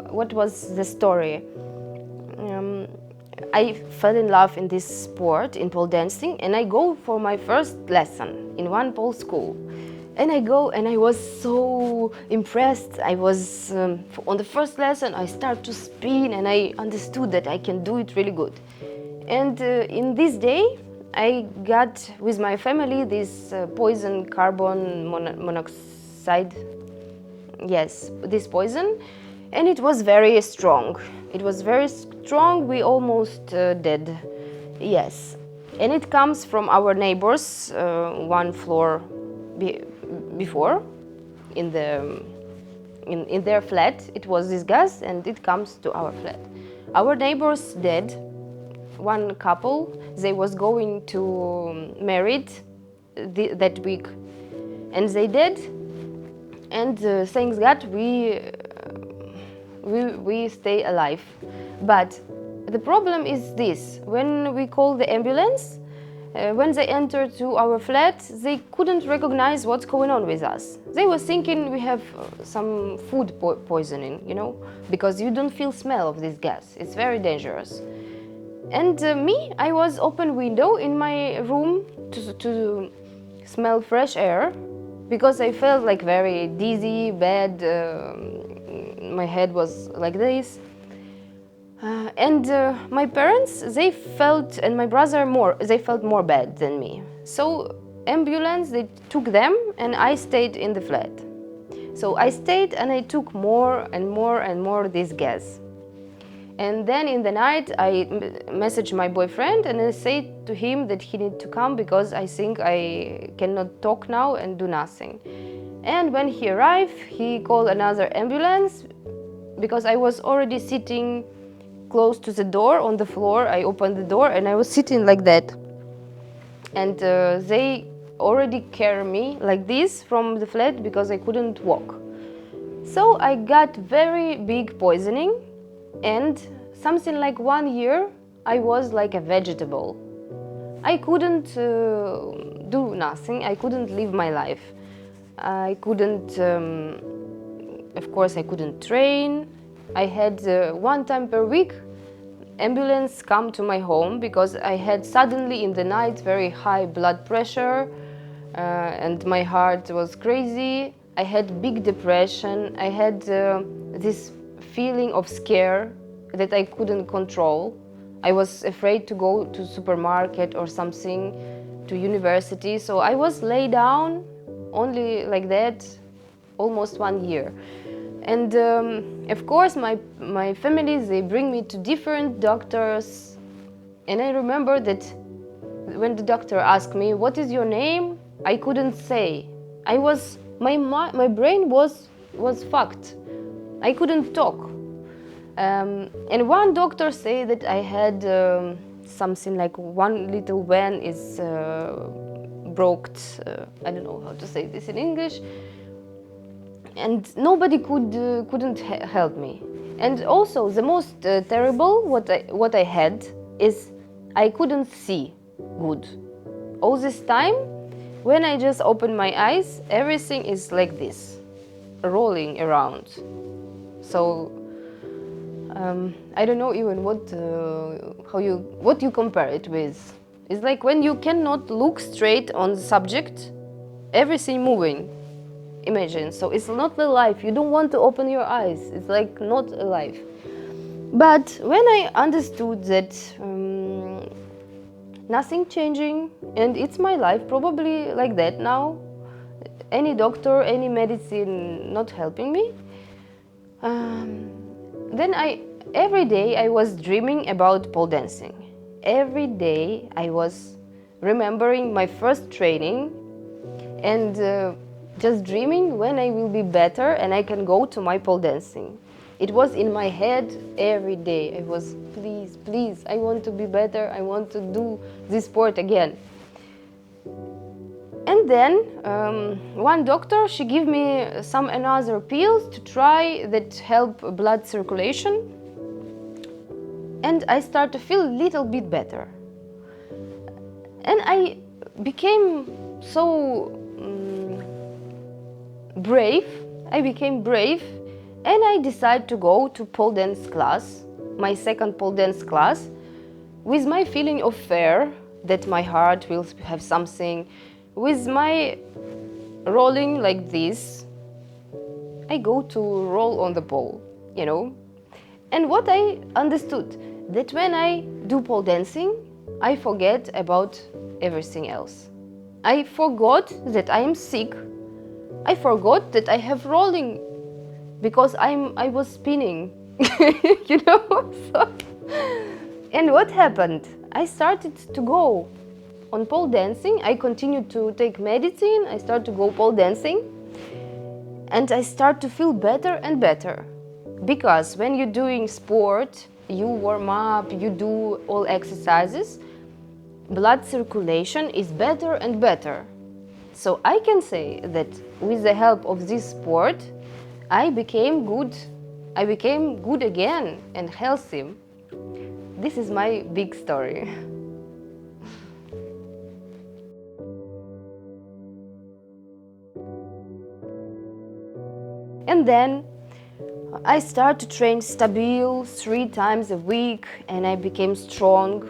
what was the story? I fell in love in this sport, in pole dancing, and I go for my first lesson in one pole school. And I go and I was so impressed. I was, on the first lesson, I start to spin and I understood that I can do it really good. And in this day, I got with my family this poison carbon monoxide. Yes, this poison, and it was very strong. It was very strong, we almost dead. Yes, and it comes from our neighbors, one floor before, in their flat. It was this gas, and it comes to our flat. Our neighbors dead. One couple, they was going to married that week, and they did. And thanks God we stay alive. But the problem is this: when we call the ambulance, when they enter to our flat, they couldn't recognize what's going on with us. They were thinking we have some food poisoning, you know, because you don't feel smell of this gas. It's very dangerous. And me, I was open window in my room to smell fresh air, because I felt like very dizzy, bad. My head was like this. And my parents, they felt, and my brother they felt more bad than me. So ambulance, they took them, and I stayed in the flat. So I stayed and I took more and more and more this gas. And then in the night, I messaged my boyfriend and I said to him that he needs to come because I think I cannot talk now and do nothing. And when he arrived, he called another ambulance because I was already sitting close to the door on the floor. I opened the door and I was sitting like that. And they already carried me like this from the flat because I couldn't walk. So I got very big poisoning. And something like 1 year, I was like a vegetable. I couldn't do nothing. I couldn't live my life. I couldn't, of course, I couldn't train. I had 1 time per week ambulance come to my home because I had suddenly in the night very high blood pressure and my heart was crazy. I had big depression. I had this feeling of scare that I couldn't control. I was afraid to go to supermarket or something, to university, so I was laid down only like that almost 1 year. And of course my family, they bring me to different doctors, and I remember that when the doctor asked me, "What is your name?" I couldn't say. My brain was fucked. I couldn't talk. And one doctor said that I had something like one little vein is broke. I don't know how to say this in English. And nobody couldn't help me. And also the most terrible what I had is I couldn't see good. All this time, when I just open my eyes, everything is like this, rolling around. So I don't know even what you compare it with. It's like when you cannot look straight on the subject, everything moving. Imagine, so it's not alive. You don't want to open your eyes. It's like not alive. But when I understood that nothing changing and it's my life probably like that now, any doctor, any medicine not helping me, then every day I was dreaming about pole dancing. Every day I was remembering my first training and just dreaming when I will be better and I can go to my pole dancing. It was in my head every day. I was, please, please, I want to be better. I want to do this sport again. And then one doctor, she gave me some another pills to try that help blood circulation. And I start to feel a little bit better. And I became so brave. I became brave And I decided to go to pole dance class, my second pole dance class, with my feeling of fear that my heart will have something, with my rolling like this. I go to roll on the pole, you know. And what I understood, that when I do pole dancing, I forget about everything else. I forgot that I am sick. I forgot that I have rolling because I was spinning, you know. So, and what happened? I started to go on pole dancing. I continued to take medicine. I started to go pole dancing, and I start to feel better and better. Because when you're doing sport, you warm up, you do all exercises, blood circulation is better and better. So I can say that with the help of this sport, I became good. I became good again and healthy. This is my big story. And then I started to train stable 3 times a week, and I became strong.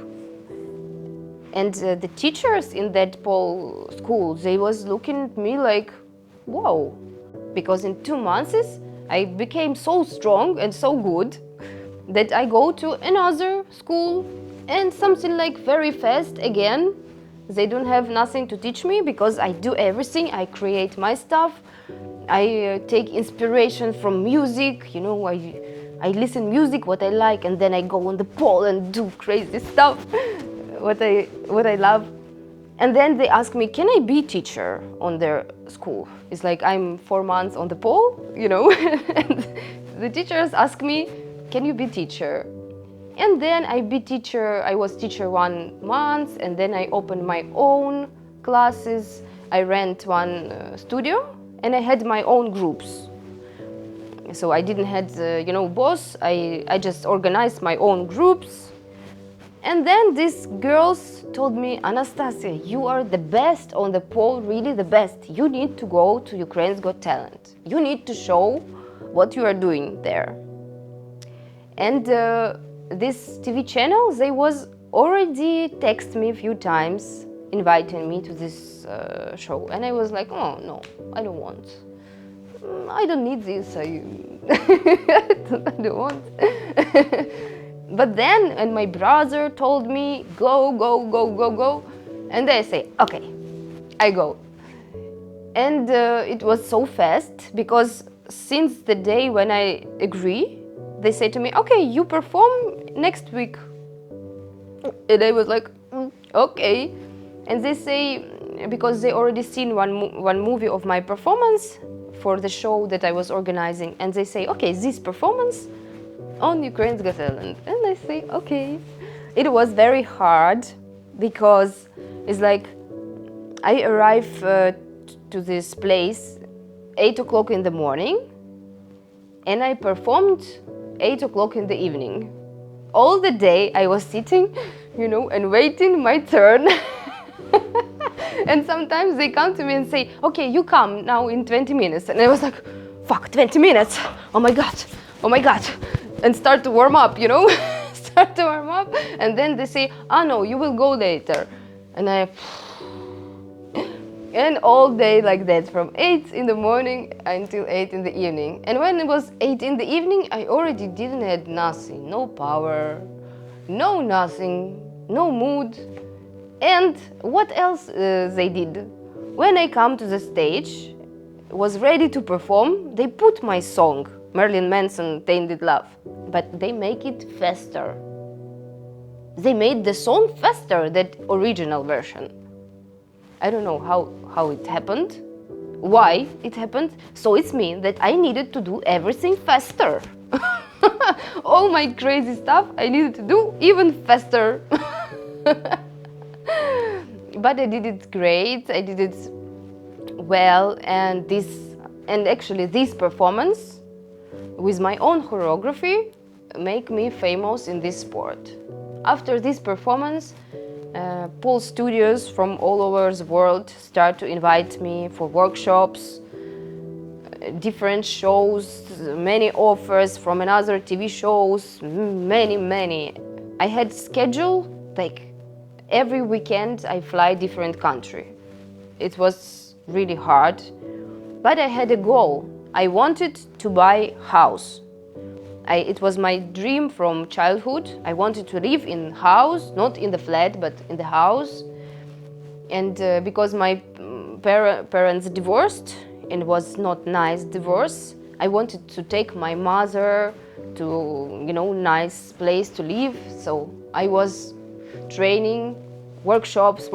And the teachers in that pole school, they was looking at me like, wow. Because in 2 months, I became so strong and so good that I go to another school and something like very fast again. They don't have nothing to teach me because I do everything. I create my stuff. I take inspiration from music, you know, I listen music, what I like, and then I go on the pole and do crazy stuff, what I love. And then they ask me, can I be teacher on their school? It's like I'm 4 months on the pole, you know, and the teachers ask me, can you be teacher? And then I be teacher, I was teacher 1 month, and then I opened my own classes. I rent one studio, and I had my own groups. So I didn't have, you know, boss. I just organized my own groups. And then these girls told me, Anastasia, you are the best on the pole, really the best. You need to go to Ukraine's Got Talent. You need to show what you are doing there. And this TV channel, they was already text me a few times, inviting me to this show. And I was like, oh, no, I don't want. I don't need this. I don't want. But then, and my brother told me, go, go, go, go, go. And I say, okay, I go. And it was so fast, because since the day when I agree, they say to me, okay, you perform next week. And I was like, okay. And they say, because they already seen one movie of my performance for the show that I was organizing, and they say, okay, this performance on Ukraine's Got Talent. And I say, okay. It was very hard, because it's like I arrive to this place 8 o'clock in the morning, and I performed 8 o'clock in the evening. All the day I was sitting, you know, and waiting my turn. And sometimes they come to me and say, okay, you come now in 20 minutes. And I was like, fuck, 20 minutes. Oh my God, oh my God. And start to warm up, you know, start to warm up. And then they say, oh no, you will go later. And and all day like that, from 8 in the morning until 8 in the evening. And when it was 8 in the evening, I already didn't have nothing, no power, no nothing, no mood. And what else they did? When I come to the stage, was ready to perform, they put my song, Marilyn Manson, Tainted Love, but they make it faster. They made the song faster than the original version. I don't know how it happened, why it happened, so it's mean that I needed to do everything faster. All my crazy stuff I needed to do even faster. But I did it great, I did it well, and actually this performance with my own choreography make me famous in this sport. After this performance, pole studios from all over the world start to invite me for workshops, different shows, many offers from another TV shows, many. I had schedule, like every weekend I fly different country. It was really hard, but I had a goal. I wanted to buy house. It was my dream from childhood. I wanted to live in house, not in the flat, but in the house. And because my parents divorced, and it was not nice divorce, I wanted to take my mother to, nice place to live. So I was training, workshops.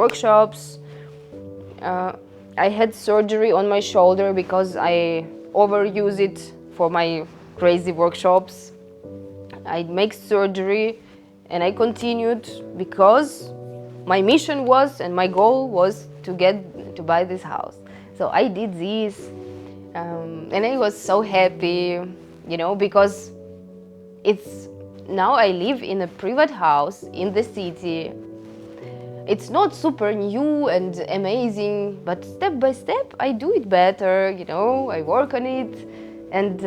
I had surgery on my shoulder because I overuse it for my crazy workshops. I make surgery and I continued because my mission was and my goal was to buy this house. So I did this and I was so happy, because now I live in a private house in the city. It's not super new and amazing, but step by step I do it better, I work on it, and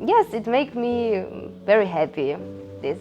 yes, it makes me very happy, this.